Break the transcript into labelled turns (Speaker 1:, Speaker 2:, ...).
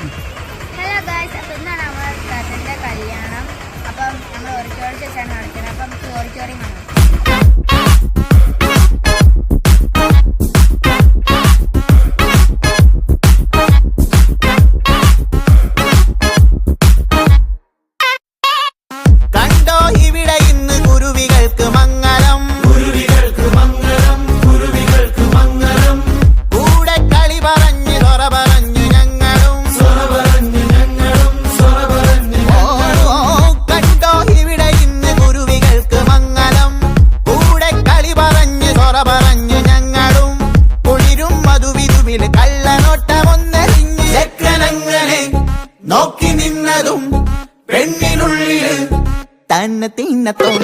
Speaker 1: Hello guys, അപ്പം ഇന്നാണ് നമ്മുടെ കസിൻ്റെ കല്യാണം. അപ്പം നമ്മൾ ഓഡിറ്റോറിയം വെച്ചാണ് നടക്കുന്നത്. അപ്പം നമുക്ക് ഓഡിറ്റോറിയം കാണാം.
Speaker 2: നോക്കി നിന്നതും പെണ്ണിനുള്ളിൽ തന്നെ തിന്നത്തും